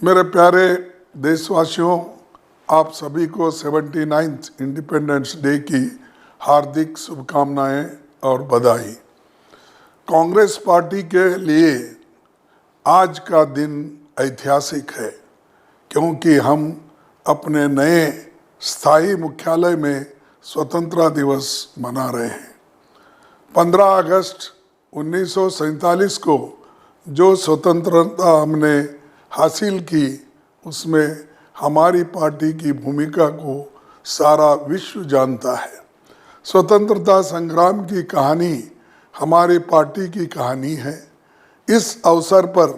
मेरे प्यारे देशवासियों, आप सभी को 79th इंडिपेंडेंस डे की हार्दिक शुभकामनाएं और बधाई। कांग्रेस पार्टी के लिए आज का दिन ऐतिहासिक है क्योंकि हम अपने नए स्थायी मुख्यालय में स्वतंत्रता दिवस मना रहे हैं। 15 अगस्त 1947 को जो स्वतंत्रता हमने हासिल की, उसमें हमारी पार्टी की भूमिका को सारा विश्व जानता है। स्वतंत्रता संग्राम की कहानी हमारी पार्टी की कहानी है। इस अवसर पर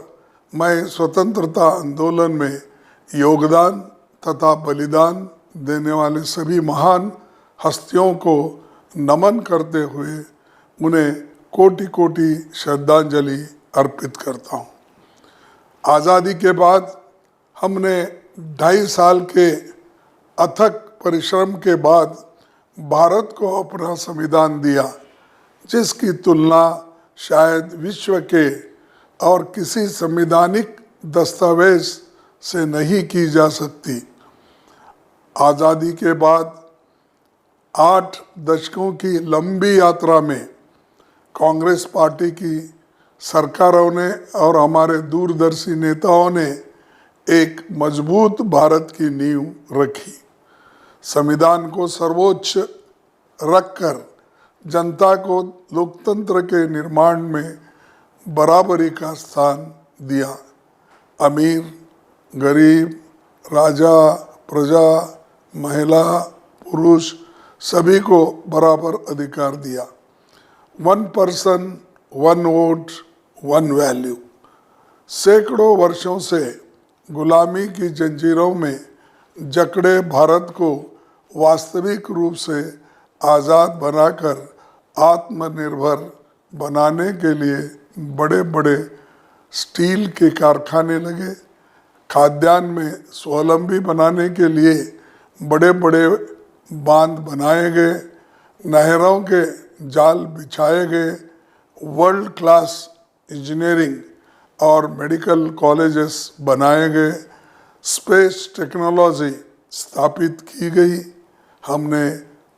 मैं स्वतंत्रता आंदोलन में योगदान तथा बलिदान देने वाले सभी महान हस्तियों को नमन करते हुए उन्हें कोटि कोटि श्रद्धांजलि अर्पित करता हूँ। आज़ादी के बाद हमने 2.5 साल के अथक परिश्रम के बाद भारत को अपना संविधान दिया, जिसकी तुलना शायद विश्व के और किसी संवैधानिक दस्तावेज से नहीं की जा सकती। आज़ादी के बाद 8 दशकों की लंबी यात्रा में कांग्रेस पार्टी की सरकारों ने और हमारे दूरदर्शी नेताओं ने एक मजबूत भारत की नींव रखी। संविधान को सर्वोच्च रखकर जनता को लोकतंत्र के निर्माण में बराबरी का स्थान दिया। अमीर, गरीब, राजा, प्रजा, महिला, पुरुष सभी को बराबर अधिकार दिया। 1 पर्सन 1 वोट 1 वैल्यू। सैकड़ों वर्षों से गुलामी की जंजीरों में जकड़े भारत को वास्तविक रूप से आज़ाद बनाकर आत्मनिर्भर बनाने के लिए बड़े बड़े स्टील के कारखाने लगे। खाद्यान्न में स्वावलंबी बनाने के लिए बड़े बड़े बांध बनाए गए, नहरों के जाल बिछाए गए, वर्ल्ड क्लास इंजीनियरिंग और मेडिकल कॉलेजेस बनाए गए, स्पेस टेक्नोलॉजी स्थापित की गई। हमने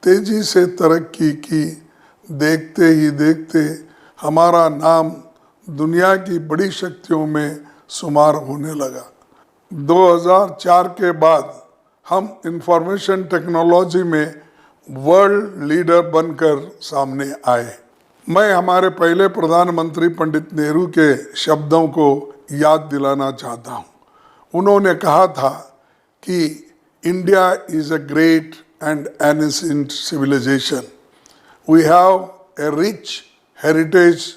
तेजी से तरक्की की। देखते ही देखते हमारा नाम दुनिया की बड़ी शक्तियों में शुमार होने लगा। 2004 के बाद हम इंफॉर्मेशन टेक्नोलॉजी में वर्ल्ड लीडर बनकर सामने आए। मैं हमारे पहले प्रधानमंत्री पंडित नेहरू के शब्दों को याद दिलाना चाहता हूँ। उन्होंने कहा था कि India is a great and ancient civilization. We have a rich heritage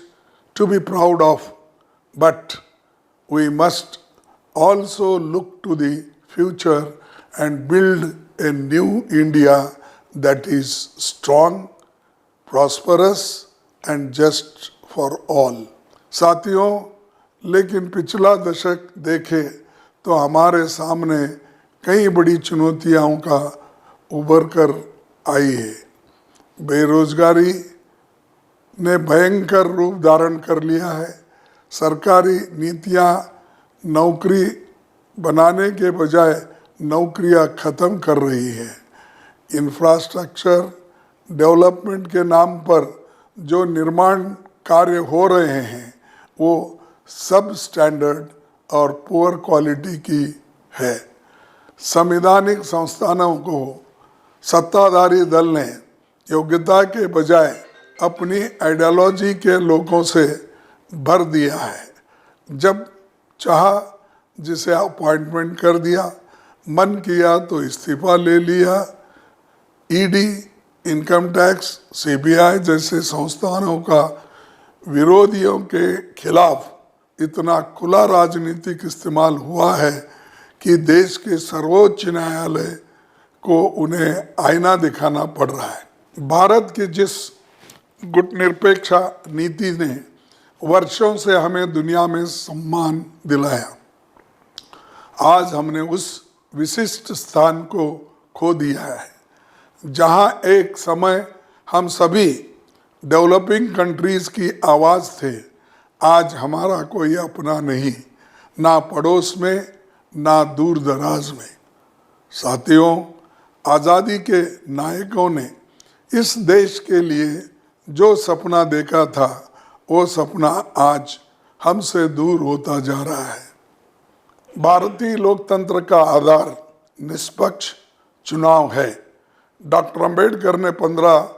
to be proud of, but we must also look to the future and build a new India that is strong, prosperous and just for all. साथियों, लेकिन पिछला दशक देखे तो हमारे सामने कई बड़ी चुनौतियों का उभर कर आई है। बेरोजगारी ने भयंकर रूप धारण कर लिया है। सरकारी नीतियाँ नौकरी बनाने के बजाय नौकरियां ख़त्म कर रही है। इंफ्रास्ट्रक्चर डेवलपमेंट के नाम पर जो निर्माण कार्य हो रहे हैं वो सब स्टैंडर्ड और पुअर क्वालिटी की है। संवैधानिक संस्थानों को सत्ताधारी दल ने योग्यता के बजाय अपनी आइडियोलॉजी के लोगों से भर दिया है। जब चाहा जिसे अपॉइंटमेंट कर दिया, मन किया तो इस्तीफा ले लिया। ईडी, इनकम टैक्स, सीबीआई जैसे संस्थानों का विरोधियों के खिलाफ इतना खुला राजनीतिक इस्तेमाल हुआ है कि देश के सर्वोच्च न्यायालय को उन्हें आईना दिखाना पड़ रहा है। भारत की जिस गुटनिरपेक्ष नीति ने वर्षों से हमें दुनिया में सम्मान दिलाया, आज हमने उस विशिष्ट स्थान को खो दिया है। जहां एक समय हम सभी डेवलपिंग कंट्रीज की आवाज़ थे, आज हमारा कोई अपना नहीं, ना पड़ोस में ना दूर दराज में। साथियों, आज़ादी के नायकों ने इस देश के लिए जो सपना देखा था, वो सपना आज हमसे दूर होता जा रहा है। भारतीय लोकतंत्र का आधार निष्पक्ष चुनाव है। डॉक्टर अंबेडकर ने 15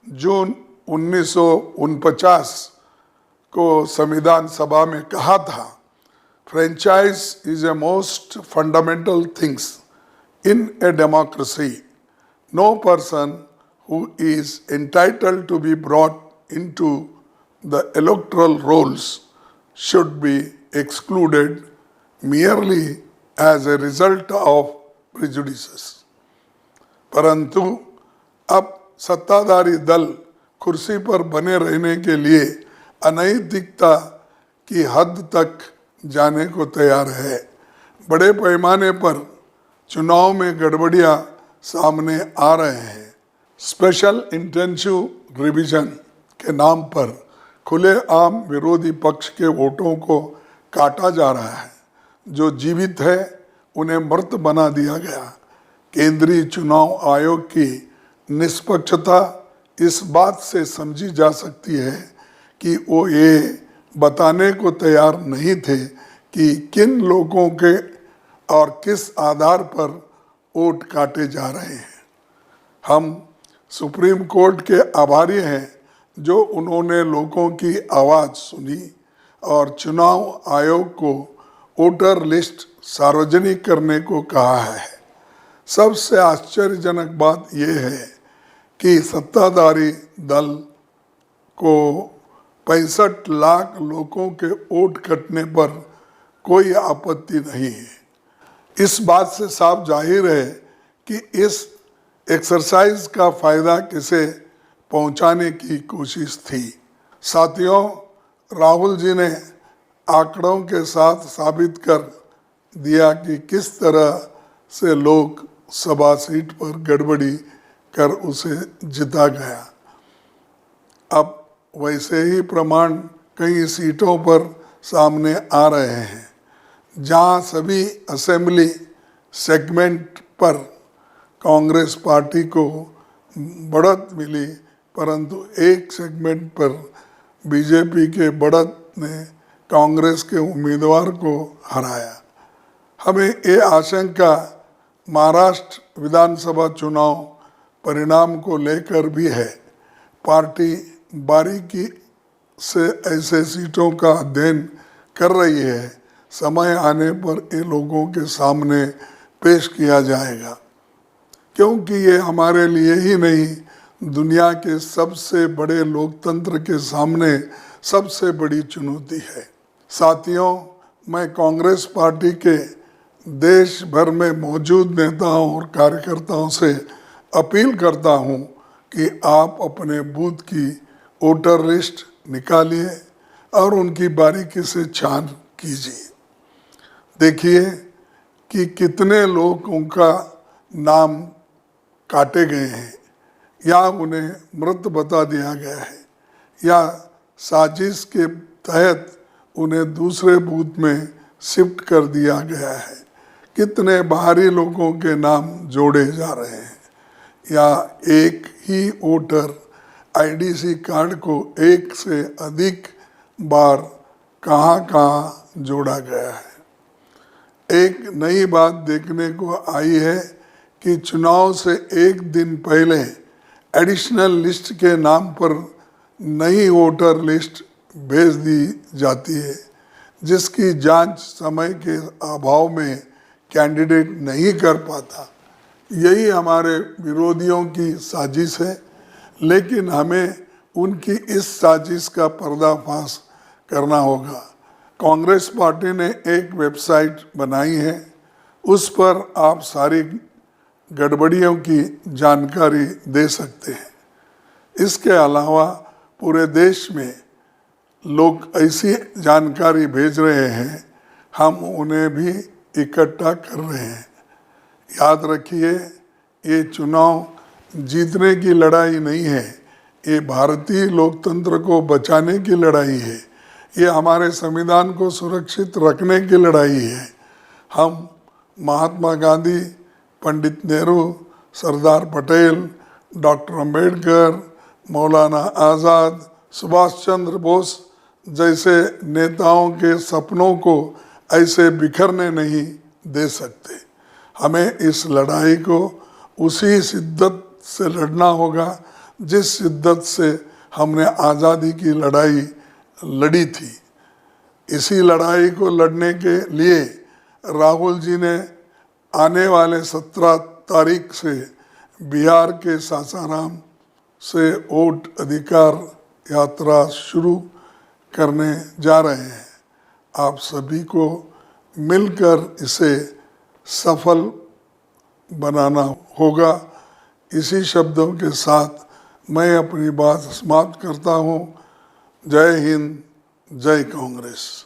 जून 1949 को संविधान सभा में कहा था, franchise is a most fundamental things in a democracy. No person who is entitled to be brought into the electoral rolls should be excluded merely as a result of prejudices. परंतु अब सत्ताधारी दल कुर्सी पर बने रहने के लिए अनैतिकता की हद तक जाने को तैयार है। बड़े पैमाने पर चुनाव में गड़बड़ियां सामने आ रहे हैं। स्पेशल इंटेंसिव रिवीजन के नाम पर खुलेआम विरोधी पक्ष के वोटों को काटा जा रहा है। जो जीवित है उन्हें मृत बना दिया गया। केंद्रीय चुनाव आयोग की निष्पक्षता इस बात से समझी जा सकती है कि वो ये बताने को तैयार नहीं थे कि किन लोगों के और किस आधार पर वोट काटे जा रहे हैं। हम सुप्रीम कोर्ट के आभारी हैं जो उन्होंने लोगों की आवाज़ सुनी और चुनाव आयोग को वोटर लिस्ट सार्वजनिक करने को कहा है। सबसे आश्चर्यजनक बात यह है कि सत्ताधारी दल को 65 लाख लोगों के वोट कटने पर कोई आपत्ति नहीं है। इस बात से साफ जाहिर है कि इस एक्सरसाइज का फायदा किसे पहुंचाने की कोशिश थी। साथियों, राहुल जी ने आंकड़ों के साथ साबित कर दिया कि किस तरह से लोग सभा सीट पर गड़बड़ी कर उसे जिता गया। अब वैसे ही प्रमाण कई सीटों पर सामने आ रहे हैं जहां सभी असेंबली सेगमेंट पर कांग्रेस पार्टी को बढ़त मिली, परंतु एक सेगमेंट पर बीजेपी के बढ़त ने कांग्रेस के उम्मीदवार को हराया। हमें ये आशंका महाराष्ट्र विधानसभा चुनाव परिणाम को लेकर भी है। पार्टी बारीकी से ऐसे सीटों का अध्ययन कर रही है। समय आने पर ये लोगों के सामने पेश किया जाएगा, क्योंकि ये हमारे लिए ही नहीं, दुनिया के सबसे बड़े लोकतंत्र के सामने सबसे बड़ी चुनौती है। साथियों, मैं कांग्रेस पार्टी के देश भर में मौजूद नेताओं और कार्यकर्ताओं से अपील करता हूं कि आप अपने बूथ की वोटर लिस्ट निकालिए और उनकी बारीकी से छान कीजिए। देखिए कि कितने लोगों का नाम काटे गए हैं या उन्हें मृत बता दिया गया है या साजिश के तहत उन्हें दूसरे बूथ में शिफ्ट कर दिया गया है। कितने बाहरी लोगों के नाम जोड़े जा रहे हैं या एक ही वोटर आईडीसी कार्ड को एक से अधिक बार कहां जोड़ा गया है। एक नई बात देखने को आई है कि चुनाव से एक दिन पहले एडिशनल लिस्ट के नाम पर नई वोटर लिस्ट भेज दी जाती है, जिसकी जांच समय के अभाव में कैंडिडेट नहीं कर पाता। यही हमारे विरोधियों की साजिश है, लेकिन हमें उनकी इस साजिश का पर्दाफाश करना होगा। कांग्रेस पार्टी ने एक वेबसाइट बनाई है, उस पर आप सारी गड़बड़ियों की जानकारी दे सकते हैं। इसके अलावा पूरे देश में लोग ऐसी जानकारी भेज रहे हैं, हम उन्हें भी इकट्ठा कर रहे हैं। याद रखिए, ये चुनाव जीतने की लड़ाई नहीं है, ये भारतीय लोकतंत्र को बचाने की लड़ाई है। ये हमारे संविधान को सुरक्षित रखने की लड़ाई है। हम महात्मा गांधी, पंडित नेहरू, सरदार पटेल, डॉक्टर अंबेडकर, मौलाना आज़ाद, सुभाष चंद्र बोस जैसे नेताओं के सपनों को ऐसे बिखरने नहीं दे सकते। हमें इस लड़ाई को उसी शिद्दत से लड़ना होगा जिस शिद्दत से हमने आज़ादी की लड़ाई लड़ी थी। इसी लड़ाई को लड़ने के लिए राहुल जी ने आने वाले 17 तारीख से बिहार के सासाराम से वोट अधिकार यात्रा शुरू करने जा रहे हैं। आप सभी को मिलकर इसे सफल बनाना होगा। इसी शब्दों के साथ मैं अपनी बात समाप्त करता हूँ। जय हिंद, जय कांग्रेस।